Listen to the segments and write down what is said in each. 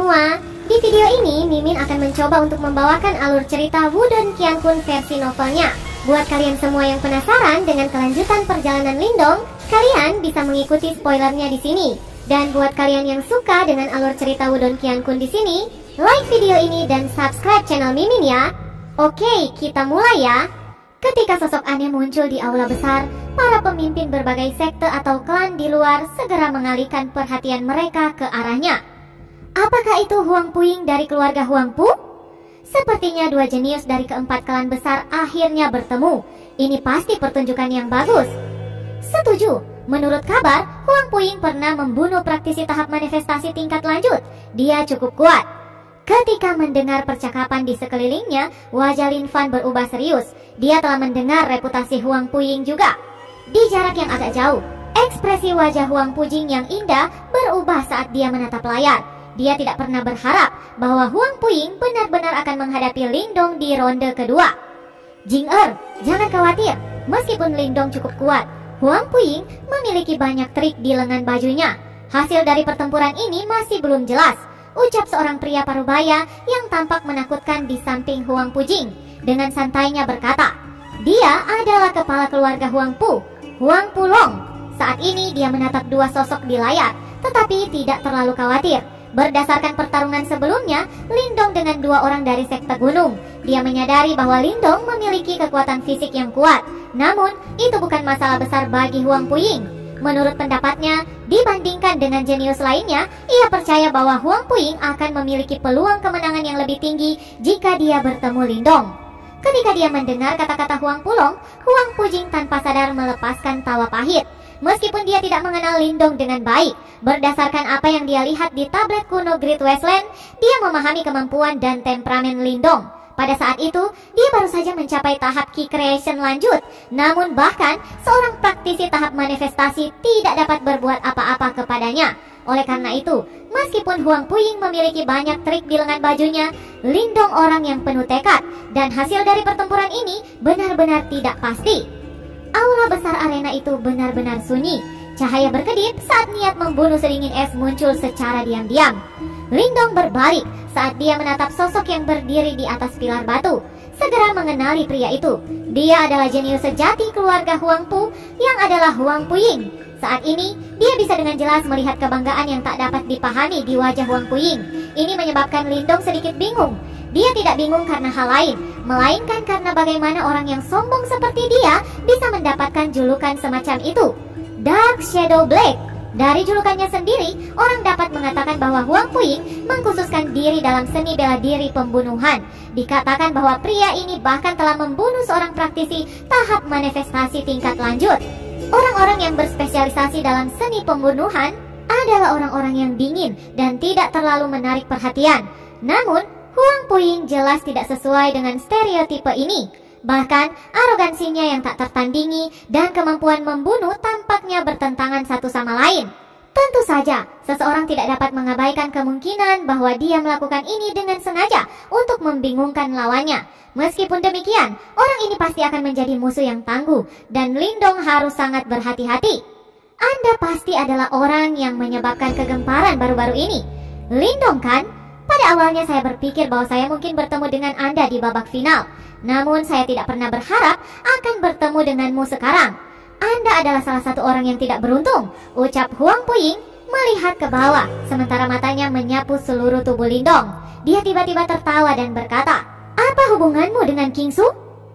semua, di video ini Mimin akan mencoba untuk membawakan alur cerita Wudong Qiankun versi novelnya. Buat kalian semua yang penasaran dengan kelanjutan perjalanan Lindong, kalian bisa mengikuti spoilernya di sini. Dan buat kalian yang suka dengan alur cerita Wudong Qiankun di sini, like video ini dan subscribe channel Mimin ya. Oke, kita mulai ya. Ketika sosok aneh muncul di aula besar, para pemimpin berbagai sekte atau klan di luar segera mengalihkan perhatian mereka ke arahnya. Apakah itu Huang Puing dari keluarga Huang Pu? Sepertinya dua jenius dari keempat klan besar akhirnya bertemu. Ini pasti pertunjukan yang bagus. Setuju. Menurut kabar, Huang Puing pernah membunuh praktisi tahap manifestasi tingkat lanjut. Dia cukup kuat. Ketika mendengar percakapan di sekelilingnya, wajah Lin Fan berubah serius. Dia telah mendengar reputasi Huang Puing juga. Di jarak yang agak jauh, ekspresi wajah Huang Pujing yang indah berubah saat dia menatap layar. Dia tidak pernah berharap bahwa Huang Puing benar-benar akan menghadapi Lindong di ronde kedua. Jing jangan khawatir. Meskipun Lindong cukup kuat, Huang Puing memiliki banyak trik di lengan bajunya. Hasil dari pertempuran ini masih belum jelas, ucap seorang pria parubaya yang tampak menakutkan di samping Huang Pujing. Dengan santainya berkata, dia adalah kepala keluarga Huang Pu, Huang Pulong. Saat ini dia menatap dua sosok di layar, tetapi tidak terlalu khawatir. Berdasarkan pertarungan sebelumnya, Lindong dengan dua orang dari sekte gunung. Dia menyadari bahwa Lindong memiliki kekuatan fisik yang kuat. Namun, itu bukan masalah besar bagi Huang Puing. Menurut pendapatnya, dibandingkan dengan jenius lainnya, ia percaya bahwa Huang Puing akan memiliki peluang kemenangan yang lebih tinggi jika dia bertemu Lindong. Ketika dia mendengar kata-kata Huang Pulong, Huang Pujing tanpa sadar melepaskan tawa pahit. Meskipun dia tidak mengenal Lindong dengan baik, berdasarkan apa yang dia lihat di tablet kuno Great Westland, dia memahami kemampuan dan temperamen Lindong. Pada saat itu, dia baru saja mencapai tahap Ki Creation lanjut. Namun bahkan, seorang praktisi tahap manifestasi tidak dapat berbuat apa-apa kepadanya. Oleh karena itu, meskipun Huang Puing memiliki banyak trik di lengan bajunya, Lindong orang yang penuh tekad. Dan hasil dari pertempuran ini benar-benar tidak pasti. Aula besar arena itu benar-benar sunyi. Cahaya berkedip saat niat membunuh sedingin es muncul secara diam-diam. Lindong berbalik saat dia menatap sosok yang berdiri di atas pilar batu. Segera mengenali pria itu. Dia adalah jenius sejati keluarga Huang Pu yang adalah Huang Puing. Saat ini, dia bisa dengan jelas melihat kebanggaan yang tak dapat dipahami di wajah Huang Puing. Ini menyebabkan Lindong sedikit bingung. Dia tidak bingung karena hal lain, melainkan karena bagaimana orang yang sombong seperti dia bisa mendapatkan julukan semacam itu. Dark Shadow Black. Dari julukannya sendiri, orang dapat mengatakan bahwa Huang Puing mengkhususkan diri dalam seni bela diri pembunuhan. Dikatakan bahwa pria ini bahkan telah membunuh seorang praktisi tahap manifestasi tingkat lanjut. Orang-orang yang berspesialisasi dalam seni pembunuhan adalah orang-orang yang dingin dan tidak terlalu menarik perhatian. Namun, Huang Puing jelas tidak sesuai dengan stereotipe ini. Bahkan, arogansinya yang tak tertandingi dan kemampuan membunuh tampaknya bertentangan satu sama lain. Tentu saja, seseorang tidak dapat mengabaikan kemungkinan bahwa dia melakukan ini dengan sengaja untuk membingungkan lawannya. Meskipun demikian, orang ini pasti akan menjadi musuh yang tangguh dan Lindong harus sangat berhati-hati. Anda pasti adalah orang yang menyebabkan kegemparan baru-baru ini. Lindong kan? Pada awalnya saya berpikir bahwa saya mungkin bertemu dengan Anda di babak final. Namun saya tidak pernah berharap akan bertemu denganmu sekarang. Anda adalah salah satu orang yang tidak beruntung, ucap Huang Puing melihat ke bawah, sementara matanya menyapu seluruh tubuh Lindong. Dia tiba-tiba tertawa dan berkata, apa hubunganmu dengan Kingsu?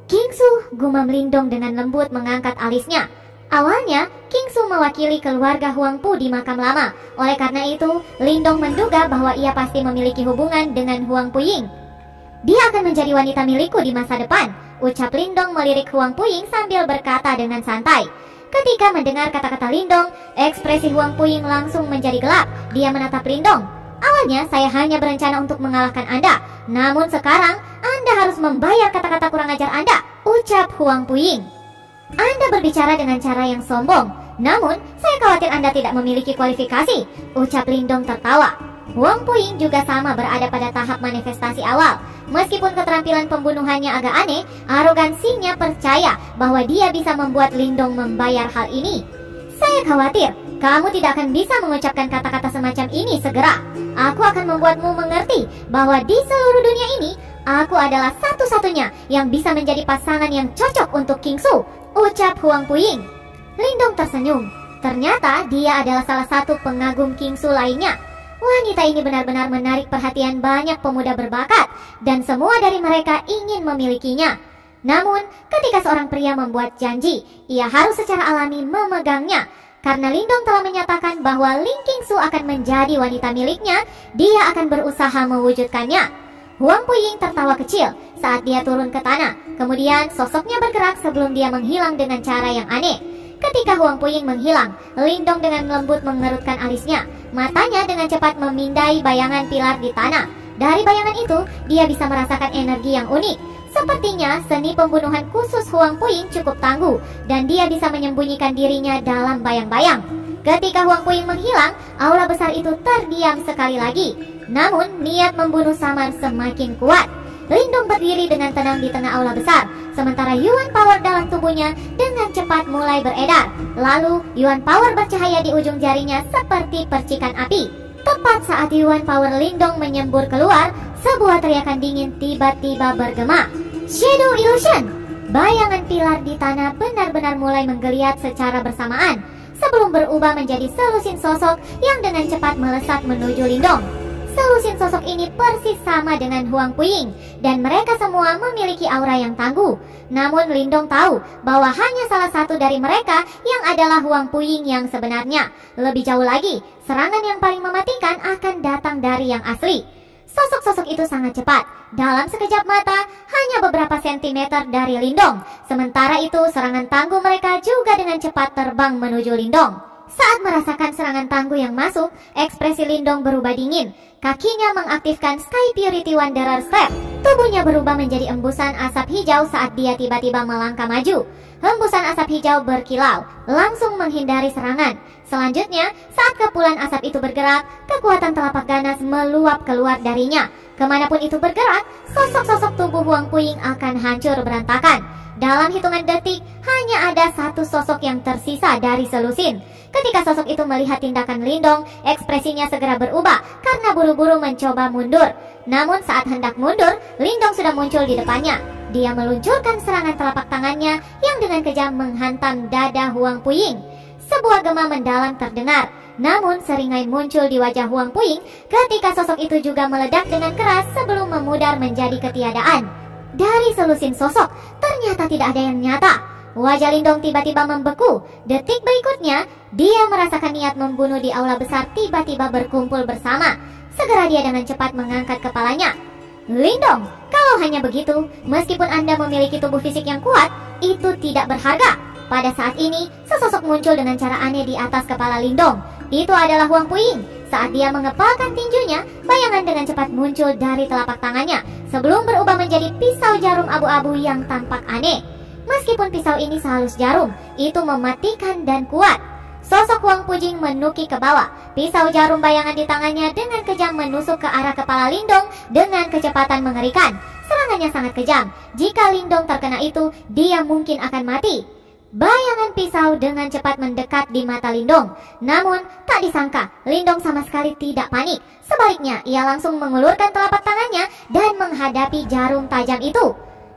Kingsu, gumam Lindong dengan lembut mengangkat alisnya. Awalnya, Kingsu mewakili keluarga Huang Pu di makam lama. Oleh karena itu, Lindong menduga bahwa ia pasti memiliki hubungan dengan Huang Puing. Dia akan menjadi wanita milikku di masa depan, ucap Lindong melirik Huang Puing sambil berkata dengan santai. Ketika mendengar kata-kata Lindong, ekspresi Huang Puing langsung menjadi gelap. Dia menatap Lindong. Awalnya saya hanya berencana untuk mengalahkan Anda. Namun sekarang, Anda harus membayar kata-kata kurang ajar Anda, ucap Huang Puing. Anda berbicara dengan cara yang sombong. Namun, saya khawatir Anda tidak memiliki kualifikasi, ucap Lindong tertawa. Huang Puing juga sama berada pada tahap manifestasi awal. Meskipun keterampilan pembunuhannya agak aneh, arogansinya percaya bahwa dia bisa membuat Lindong membayar hal ini. Saya khawatir kamu tidak akan bisa mengucapkan kata-kata semacam ini segera. Aku akan membuatmu mengerti bahwa di seluruh dunia ini, aku adalah satu-satunya yang bisa menjadi pasangan yang cocok untuk King Su, ucap Huang Puying. Lindong tersenyum. Ternyata dia adalah salah satu pengagum King Su lainnya. Wanita ini benar-benar menarik perhatian banyak pemuda berbakat, dan semua dari mereka ingin memilikinya. Namun, ketika seorang pria membuat janji, ia harus secara alami memegangnya. Karena Lindong telah menyatakan bahwa Ling King Su akan menjadi wanita miliknya, dia akan berusaha mewujudkannya. Huang Puying tertawa kecil saat dia turun ke tanah. Kemudian sosoknya bergerak sebelum dia menghilang dengan cara yang aneh. Ketika Huang Puying menghilang, Lindong dengan lembut mengerutkan alisnya. Matanya dengan cepat memindai bayangan pilar di tanah. Dari bayangan itu, dia bisa merasakan energi yang unik. Sepertinya seni pembunuhan khusus Huang Puying cukup tangguh, dan dia bisa menyembunyikan dirinya dalam bayang-bayang. Ketika Huang Puying menghilang, aula besar itu terdiam sekali lagi. Namun, niat membunuh samar semakin kuat. Lindong berdiri dengan tenang di tengah aula besar, sementara Yuan Power dalam tubuhnya dengan cepat mulai beredar. Lalu, Yuan Power bercahaya di ujung jarinya seperti percikan api. Tepat saat Yuan Power Lindong menyembur keluar, sebuah teriakan dingin tiba-tiba bergema. Shadow Illusion! Bayangan pilar di tanah benar-benar mulai menggeliat secara bersamaan, sebelum berubah menjadi selusin sosok yang dengan cepat melesat menuju Lindong. Selusin sosok ini persis sama dengan Huang Puying, dan mereka semua memiliki aura yang tangguh. Namun Lindong tahu bahwa hanya salah satu dari mereka yang adalah Huang Puying yang sebenarnya. Lebih jauh lagi, serangan yang paling mematikan akan datang dari yang asli. Sosok-sosok itu sangat cepat. Dalam sekejap mata, hanya beberapa sentimeter dari Lindong. Sementara itu, serangan tangguh mereka juga dengan cepat terbang menuju Lindong. Saat merasakan serangan tangguh yang masuk, ekspresi Lindong berubah dingin. Kakinya mengaktifkan Sky Purity Wanderer Step. Tubuhnya berubah menjadi embusan asap hijau saat dia tiba-tiba melangkah maju. Hembusan asap hijau berkilau, langsung menghindari serangan. Selanjutnya, saat kepulan asap itu bergerak, kekuatan telapak ganas meluap keluar darinya. Kemanapun itu bergerak, sosok-sosok tubuh Huang Puying akan hancur berantakan. Dalam hitungan detik, hanya ada satu sosok yang tersisa dari selusin. Ketika sosok itu melihat tindakan Lindong, ekspresinya segera berubah karena buru-buru mencoba mundur. Namun saat hendak mundur, Lindong sudah muncul di depannya. Dia meluncurkan serangan telapak tangannya yang dengan kejam menghantam dada Huang Puying. Sebuah gema mendalam terdengar. Namun seringai muncul di wajah Huang Puying ketika sosok itu juga meledak dengan keras sebelum memudar menjadi ketiadaan. Dari selusin sosok, ternyata tidak ada yang nyata. Wajah Lindong tiba-tiba membeku. Detik berikutnya, dia merasakan niat membunuh di aula besar tiba-tiba berkumpul bersama. Segera dia dengan cepat mengangkat kepalanya. Lindong, kalau hanya begitu, meskipun Anda memiliki tubuh fisik yang kuat, itu tidak berharga. Pada saat ini, sesosok muncul dengan cara aneh di atas kepala Lindong. Itu adalah Huang Puying. Saat dia mengepalkan tinjunya, bayangan dengan cepat muncul dari telapak tangannya, sebelum berubah menjadi pisau jarum abu-abu yang tampak aneh. Meskipun pisau ini sehalus jarum, itu mematikan dan kuat. Sosok Huang Puying menuki ke bawah. Pisau jarum bayangan di tangannya dengan kejam menusuk ke arah kepala Lindong dengan kecepatan mengerikan. Serangannya sangat kejam. Jika Lindong terkena itu, dia mungkin akan mati. Bayangan pisau dengan cepat mendekat di mata Lindong. Namun, tak disangka, Lindong sama sekali tidak panik. Sebaliknya, ia langsung mengulurkan telapak tangannya dan menghadapi jarum tajam itu.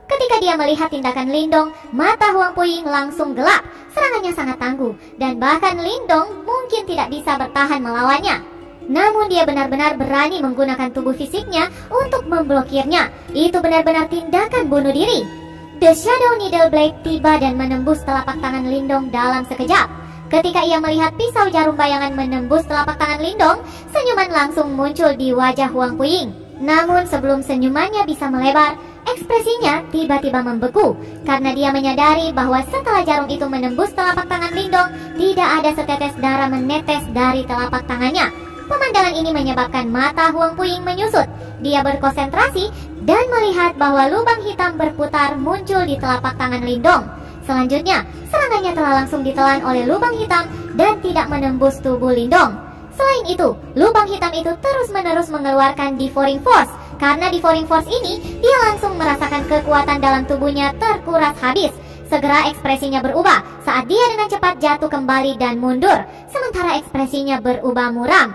Ketika dia melihat tindakan Lindong, mata Huang Puying langsung gelap. Serangannya sangat tangguh, dan bahkan Lindong mungkin tidak bisa bertahan melawannya. Namun dia benar-benar berani menggunakan tubuh fisiknya untuk memblokirnya. Itu benar-benar tindakan bunuh diri. The Shadow Needle Blade tiba dan menembus telapak tangan Lindong dalam sekejap. Ketika ia melihat pisau jarum bayangan menembus telapak tangan Lindong, senyuman langsung muncul di wajah Huang Puying. Namun sebelum senyumannya bisa melebar, ekspresinya tiba-tiba membeku karena dia menyadari bahwa setelah jarum itu menembus telapak tangan Lindong, tidak ada setetes darah menetes dari telapak tangannya. Pemandangan ini menyebabkan mata Huang Puying menyusut. Dia berkonsentrasi dan melihat bahwa lubang hitam berputar muncul di telapak tangan Lindong. Selanjutnya, serangannya telah langsung ditelan oleh lubang hitam dan tidak menembus tubuh Lindong. Selain itu, lubang hitam itu terus-menerus mengeluarkan Devouring Force. Karena Devouring Force ini, dia langsung merasakan kekuatan dalam tubuhnya terkuras habis. Segera ekspresinya berubah saat dia dengan cepat jatuh kembali dan mundur, sementara ekspresinya berubah muram.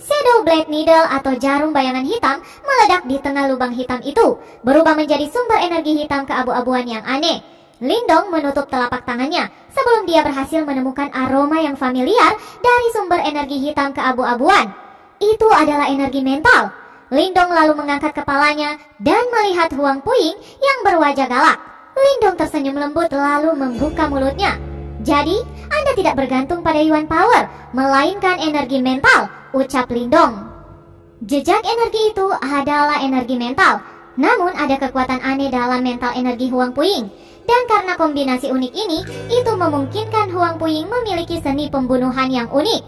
Shadow Blade Needle atau jarum bayangan hitam meledak di tengah lubang hitam itu, berubah menjadi sumber energi hitam keabu-abuan yang aneh. Lindong menutup telapak tangannya sebelum dia berhasil menemukan aroma yang familiar dari sumber energi hitam keabu-abuan. Itu adalah energi mental. Lindong lalu mengangkat kepalanya dan melihat Huang Puing yang berwajah galak. Lindong tersenyum lembut lalu membuka mulutnya. Jadi, Anda tidak bergantung pada Yuan Power, melainkan energi mental, ucap Lindong. Jejak energi itu adalah energi mental. Namun ada kekuatan aneh dalam mental energi Huang Puing. Dan karena kombinasi unik ini, itu memungkinkan Huang Puing memiliki seni pembunuhan yang unik.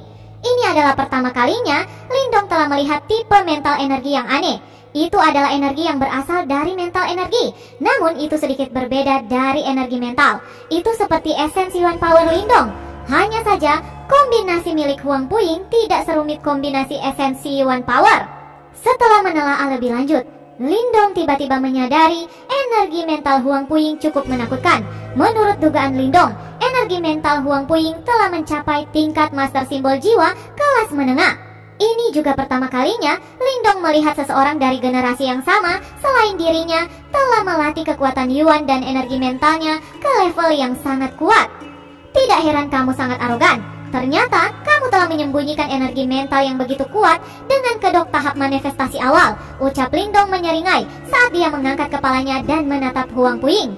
Ini adalah pertama kalinya Lindong telah melihat tipe mental energi yang aneh. Itu adalah energi yang berasal dari mental energi. Namun itu sedikit berbeda dari energi mental. Itu seperti esensi Yuan Power Lindong. Hanya saja kombinasi milik Huang Puing tidak serumit kombinasi esensi Yuan Power. Setelah menelaah lebih lanjut, Lindong tiba-tiba menyadari energi mental Huang Puing cukup menakutkan. Menurut dugaan Lindong, energi mental Huang Puing telah mencapai tingkat master simbol jiwa kelas menengah. Ini juga pertama kalinya Lindong melihat seseorang dari generasi yang sama selain dirinya telah melatih kekuatan Yuan dan energi mentalnya ke level yang sangat kuat. Tidak heran kamu sangat arogan. Ternyata kamu telah menyembunyikan energi mental yang begitu kuat dengan kedok tahap manifestasi awal, ucap Lindong menyeringai saat dia mengangkat kepalanya dan menatap Huang Puing.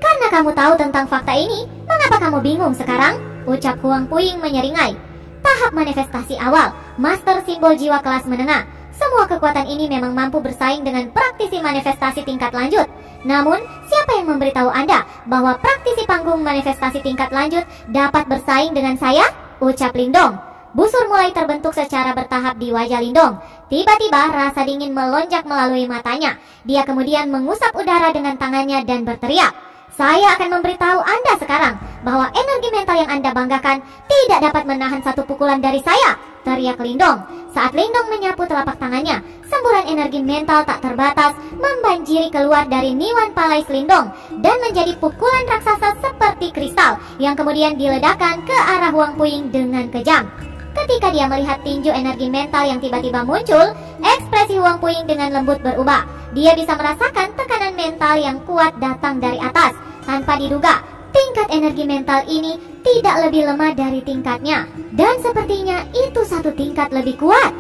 Karena kamu tahu tentang fakta ini, mengapa kamu bingung sekarang? Ucap Huang Puing menyeringai. Tahap manifestasi awal, master simbol jiwa kelas menengah. Semua kekuatan ini memang mampu bersaing dengan praktisi manifestasi tingkat lanjut. Namun, siapa yang memberitahu Anda bahwa praktisi panggung manifestasi tingkat lanjut dapat bersaing dengan saya? Ucap Lindong. Busur mulai terbentuk secara bertahap di wajah Lindong. Tiba-tiba rasa dingin melonjak melalui matanya. Dia kemudian mengusap udara dengan tangannya dan berteriak. Saya akan memberitahu Anda sekarang bahwa energi mental yang Anda banggakan tidak dapat menahan satu pukulan dari saya, teriak Lindong. Saat Lindong menyapu telapak tangannya, semburan energi mental tak terbatas membanjiri keluar dari Niwan Palais Lindong dan menjadi pukulan raksasa seperti kristal yang kemudian diledakkan ke arah Huang Puing dengan kejam. Ketika dia melihat tinju energi mental yang tiba-tiba muncul, ekspresi Huang Puing dengan lembut berubah. Dia bisa merasakan tekanan mental yang kuat datang dari atas. Tanpa diduga, tingkat energi mental ini tidak lebih lemah dari tingkatnya. Dan sepertinya itu satu tingkat lebih kuat.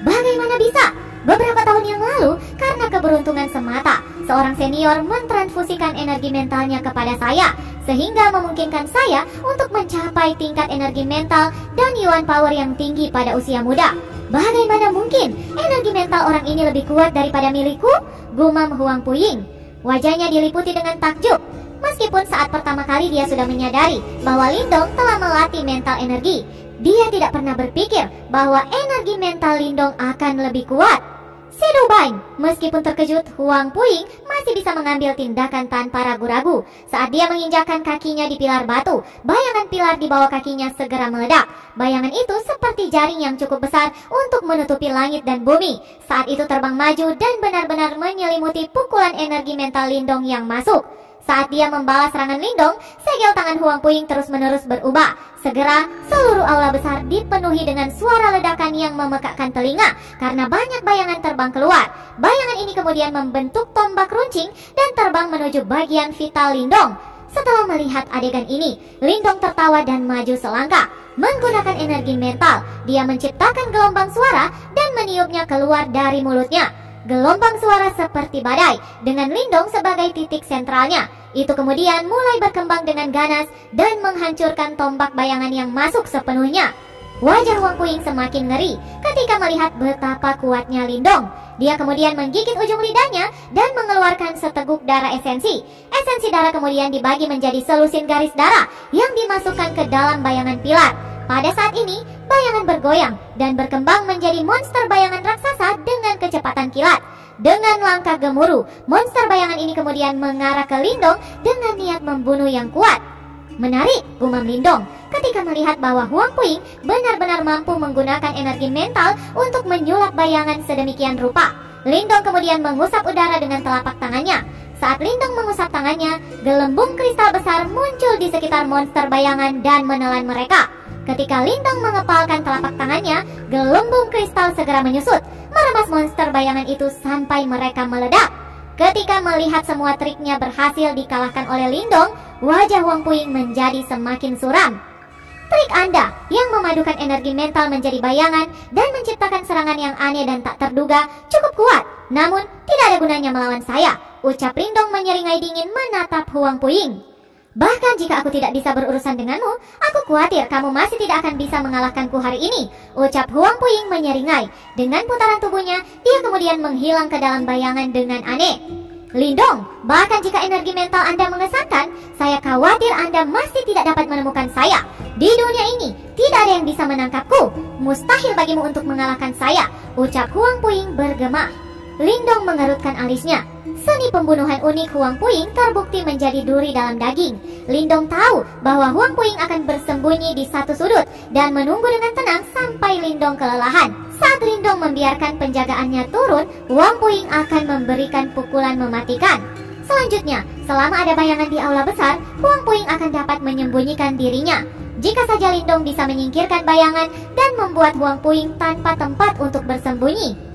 Bagaimana bisa? Beberapa tahun yang lalu, karena keberuntungan semata, seorang senior mentransfusikan energi mentalnya kepada saya, sehingga memungkinkan saya untuk mencapai tingkat energi mental dan Yuan Power yang tinggi pada usia muda. Bagaimana mungkin energi mental orang ini lebih kuat daripada milikku? Gumam Huang Puing. Wajahnya diliputi dengan takjub. Meskipun saat pertama kali dia sudah menyadari bahwa Lindong telah melatih mental energi, dia tidak pernah berpikir bahwa energi mental Lindong akan lebih kuat. Shadow Bind. Meskipun terkejut, Huang Puing masih bisa mengambil tindakan tanpa ragu-ragu. Saat dia menginjakkan kakinya di pilar batu, bayangan pilar di bawah kakinya segera meledak. Bayangan itu seperti jaring yang cukup besar untuk menutupi langit dan bumi. Saat itu terbang maju dan benar-benar menyelimuti pukulan energi mental Lindong yang masuk. Saat dia membalas serangan Lindong, segel tangan Huang Puing terus-menerus berubah. Segera, seluruh aula besar dipenuhi dengan suara ledakan yang memekakkan telinga karena banyak bayangan terbang keluar. Bayangan ini kemudian membentuk tombak runcing dan terbang menuju bagian vital Lindong. Setelah melihat adegan ini, Lindong tertawa dan maju selangkah. Menggunakan energi mental, dia menciptakan gelombang suara dan meniupnya keluar dari mulutnya. Gelombang suara seperti badai dengan Lindong sebagai titik sentralnya. Itu kemudian mulai berkembang dengan ganas dan menghancurkan tombak bayangan yang masuk sepenuhnya. Wajah Huang Puing semakin ngeri ketika melihat betapa kuatnya Lindong. Dia kemudian menggigit ujung lidahnya dan mengeluarkan seteguk darah esensi. Esensi darah kemudian dibagi menjadi selusin garis darah yang dimasukkan ke dalam bayangan pilar. Pada saat ini, bayangan bergoyang dan berkembang menjadi monster bayangan raksasa dengan kecepatan kilat. Dengan langkah gemuruh, monster bayangan ini kemudian mengarah ke Lindong dengan niat membunuh yang kuat. Menarik, gumam Lindong, ketika melihat bahwa Huang Puing benar-benar mampu menggunakan energi mental untuk menyulap bayangan sedemikian rupa. Lindong kemudian mengusap udara dengan telapak tangannya. Saat Lindong mengusap tangannya, gelembung kristal besar muncul di sekitar monster bayangan dan menelan mereka. Ketika Lindong mengepalkan telapak tangannya, gelembung kristal segera menyusut, merebas monster bayangan itu sampai mereka meledak. Ketika melihat semua triknya berhasil dikalahkan oleh Lindong, wajah Huang Puing menjadi semakin suram. Trik Anda yang memadukan energi mental menjadi bayangan dan menciptakan serangan yang aneh dan tak terduga cukup kuat. Namun, tidak ada gunanya melawan saya, ucap Lindong menyeringai dingin menatap Huang Puing. Bahkan jika aku tidak bisa berurusan denganmu, aku khawatir kamu masih tidak akan bisa mengalahkanku hari ini, ucap Huang Puing menyeringai. Dengan putaran tubuhnya, dia kemudian menghilang ke dalam bayangan dengan aneh. Lindong, bahkan jika energi mental Anda mengesankan, saya khawatir Anda masih tidak dapat menemukan saya. Di dunia ini, tidak ada yang bisa menangkapku. Mustahil bagimu untuk mengalahkan saya, ucap Huang Puing bergema. Lindong mengerutkan alisnya. Seni pembunuhan unik Huang Puing terbukti menjadi duri dalam daging. Lindong tahu bahwa Huang Puing akan bersembunyi di satu sudut dan menunggu dengan tenang sampai Lindong kelelahan. Saat Lindong membiarkan penjagaannya turun, Huang Puing akan memberikan pukulan mematikan. Selanjutnya, selama ada bayangan di aula besar, Huang Puing akan dapat menyembunyikan dirinya. Jika saja Lindong bisa menyingkirkan bayangan dan membuat Huang Puing tanpa tempat untuk bersembunyi.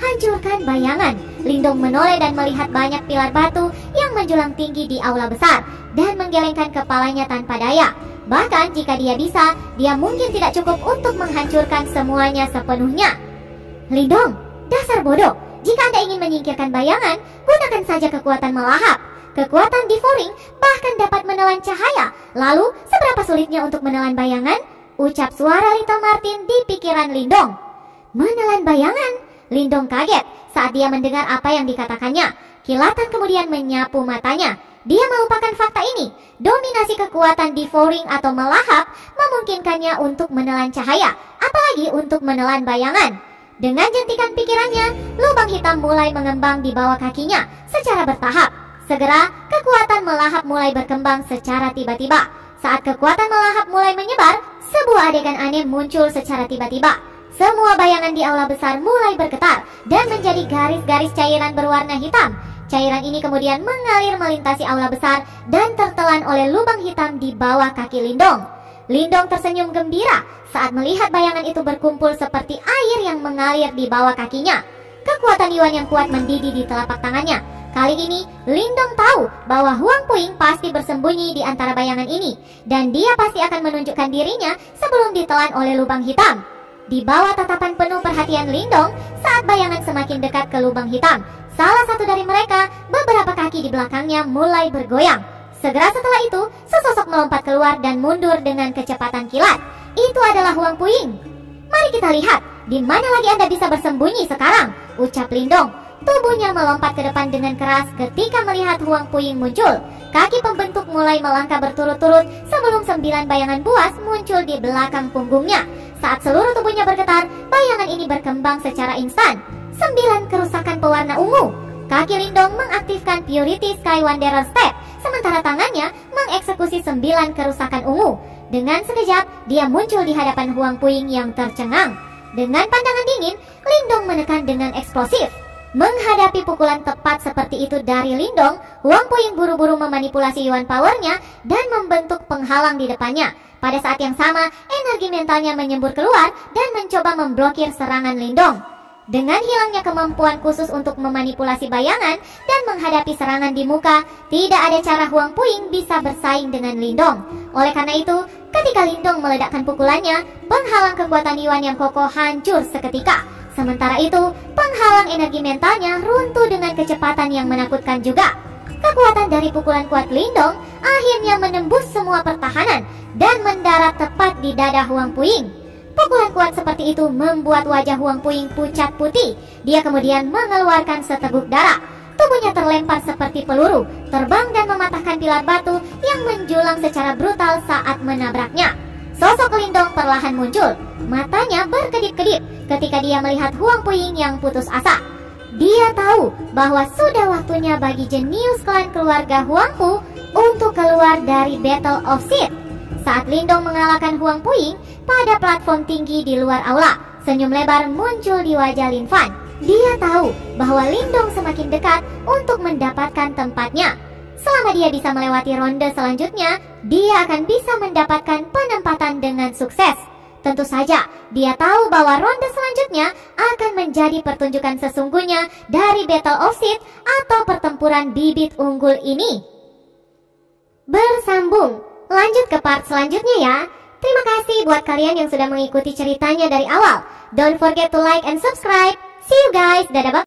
Hancurkan bayangan. Lindong menoleh dan melihat banyak pilar batu yang menjulang tinggi di aula besar dan menggelengkan kepalanya tanpa daya. Bahkan jika dia bisa, dia mungkin tidak cukup untuk menghancurkan semuanya sepenuhnya. Lindong, dasar bodoh. Jika Anda ingin menyingkirkan bayangan, gunakan saja kekuatan melahap. Kekuatan devouring bahkan dapat menelan cahaya. Lalu, seberapa sulitnya untuk menelan bayangan? Ucap suara Little Martin di pikiran Lindong. Menelan bayangan? Lindong kaget saat dia mendengar apa yang dikatakannya. Kilatan kemudian menyapu matanya. Dia melupakan fakta ini. Dominasi kekuatan devouring atau melahap memungkinkannya untuk menelan cahaya, apalagi untuk menelan bayangan. Dengan jentikan pikirannya, lubang hitam mulai mengembang di bawah kakinya secara bertahap. Segera, kekuatan melahap mulai berkembang secara tiba-tiba. Saat kekuatan melahap mulai menyebar, sebuah adegan aneh muncul secara tiba-tiba. Semua bayangan di aula besar mulai bergetar dan menjadi garis-garis cairan berwarna hitam. Cairan ini kemudian mengalir melintasi aula besar dan tertelan oleh lubang hitam di bawah kaki Lindong. Lindong tersenyum gembira saat melihat bayangan itu berkumpul seperti air yang mengalir di bawah kakinya. Kekuatan Yuan yang kuat mendidih di telapak tangannya. Kali ini, Lindong tahu bahwa Huang Puing pasti bersembunyi di antara bayangan ini, dan dia pasti akan menunjukkan dirinya sebelum ditelan oleh lubang hitam. Di bawah tatapan penuh perhatian Lindong, saat bayangan semakin dekat ke lubang hitam, salah satu dari mereka, beberapa kaki di belakangnya mulai bergoyang. Segera setelah itu, sesosok melompat keluar dan mundur dengan kecepatan kilat. Itu adalah Huang Puing. Mari kita lihat, di mana lagi Anda bisa bersembunyi sekarang, ucap Lindong. Tubuhnya melompat ke depan dengan keras ketika melihat Huang Puing muncul. Kaki pembentuk mulai melangkah berturut-turut sebelum 9 bayangan buas muncul di belakang punggungnya. Saat seluruh tubuhnya bergetar, bayangan ini berkembang secara instan. 9 kerusakan pewarna ungu. Kaki Lindong mengaktifkan Purity Sky Wanderer Step, sementara tangannya mengeksekusi 9 kerusakan ungu. Dengan sekejap, dia muncul di hadapan Huang Puing yang tercengang. Dengan pandangan dingin, Lindong menekan dengan eksplosif. Menghadapi pukulan tepat seperti itu dari Lindong, Huang Puing buru-buru memanipulasi Yuan Power-nya dan membentuk penghalang di depannya. Pada saat yang sama, energi mentalnya menyembur keluar dan mencoba memblokir serangan Lindong. Dengan hilangnya kemampuan khusus untuk memanipulasi bayangan dan menghadapi serangan di muka, tidak ada cara Huang Puing bisa bersaing dengan Lindong. Oleh karena itu, ketika Lindong meledakkan pukulannya, penghalang kekuatan Yuan yang kokoh hancur seketika. Sementara itu, penghalang energi mentalnya runtuh dengan kecepatan yang menakutkan juga. Kekuatan dari pukulan kuat Lindong akhirnya menembus semua pertahanan dan mendarat tepat di dada Huang Puing. Pukulan kuat seperti itu membuat wajah Huang Puing pucat putih. Dia kemudian mengeluarkan seteguk darah. Tubuhnya terlempar seperti peluru, terbang dan mematahkan pilar batu yang menjulang secara brutal saat menabraknya. Sosok Lindong perlahan muncul. Matanya berkedip-kedip ketika dia melihat Huang Puing yang putus asa. Dia tahu bahwa sudah waktunya bagi jenius klan keluarga Huangpu untuk keluar dari Battle of Seed. Saat Lindong mengalahkan Huang Puing pada platform tinggi di luar aula, senyum lebar muncul di wajah Lin Fan. Dia tahu bahwa Lindong semakin dekat untuk mendapatkan tempatnya. selama dia bisa melewati ronde selanjutnya, dia akan bisa mendapatkan penempatan dengan sukses. Tentu saja, dia tahu bahwa ronde selanjutnya akan menjadi pertunjukan sesungguhnya dari Battle of Seeds atau pertempuran bibit unggul ini. Bersambung, lanjut ke part selanjutnya ya. Terima kasih buat kalian yang sudah mengikuti ceritanya dari awal. Don't forget to like and subscribe. See you guys, dadah bye.